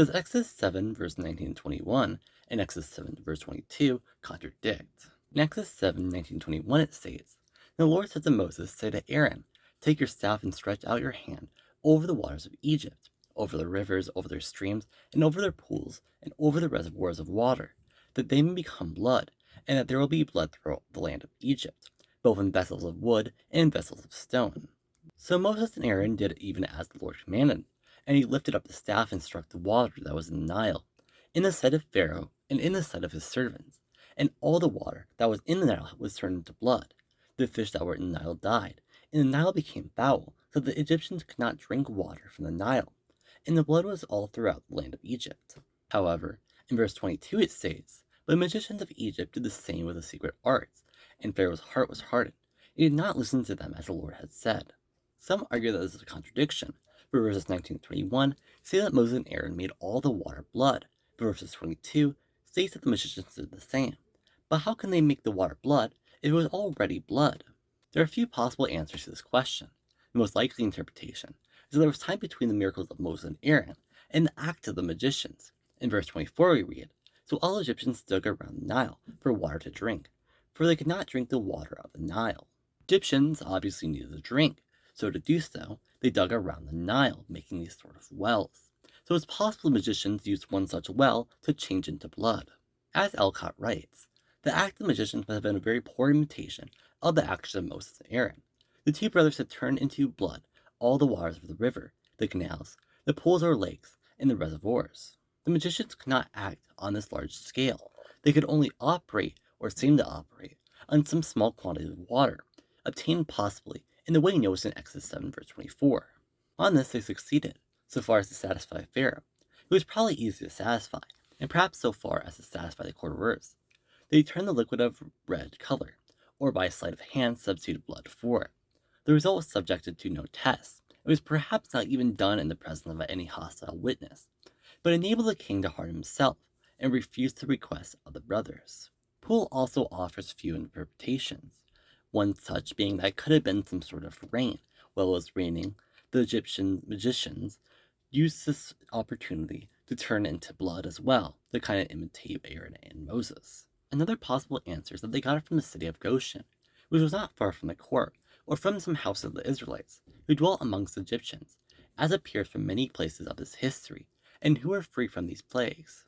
Does Exodus 7 verse 19 to 21 and Exodus 7 verse 22 contradict? In Exodus 7:19-21 it states, "The Lord said to Moses, say to Aaron, take your staff and stretch out your hand over the waters of Egypt, over the rivers, over their streams, and over their pools, and over the reservoirs of water, that they may become blood, and that there will be blood throughout the land of Egypt, both in vessels of wood and in vessels of stone." So Moses and Aaron did even as the Lord commanded, and he lifted up the staff and struck the water that was in the Nile, in the sight of Pharaoh and in the sight of his servants. And all the water that was in the Nile was turned into blood. The fish that were in the Nile died, and the Nile became foul, so that the Egyptians could not drink water from the Nile. And the blood was all throughout the land of Egypt. However, in verse 22 it states, "But the magicians of Egypt did the same with the secret arts, and Pharaoh's heart was hardened. He did not listen to them as the Lord had said." Some argue that this is a contradiction, for verses 19 to 21 say that Moses and Aaron made all the water blood, but verses 22 states that the magicians did the same. But how can they make the water blood if it was already blood? There are a few possible answers to this question. The most likely interpretation is that there was time between the miracles of Moses and Aaron and the act of the magicians. In verse 24 we read, "So all Egyptians dug around the Nile for water to drink, for they could not drink the water of the Nile." Egyptians obviously needed a drink, so to do so, they dug around the Nile, making these sort of wells. So it's possible the magicians used one such well to change into blood. As Elcott writes, the act of the magicians must have been a very poor imitation of the actions of Moses and Aaron. The two brothers had turned into blood all the waters of the river, the canals, the pools or lakes, and the reservoirs. The magicians could not act on this large scale. They could only operate, or seem to operate, on some small quantity of water, obtained possibly in the way noticed in Exodus 7 verse 24. On this they succeeded, so far as to satisfy Pharaoh, who was probably easy to satisfy, and perhaps so far as to satisfy the courtiers. They turned the liquid of red color, or by a sleight of hand substituted blood for it. The result was subjected to no tests. It was perhaps not even done in the presence of any hostile witness, but enabled the king to harden himself and refuse the request of the brothers. Poole also offers few interpretations, one such being that it could have been some sort of rain. While it was raining, the Egyptian magicians used this opportunity to turn into blood as well, to kind of imitate Aaron and Moses. Another possible answer is that they got it from the city of Goshen, which was not far from the court, or from some house of the Israelites, who dwelt amongst the Egyptians, as appears from many places of this history, and who were free from these plagues.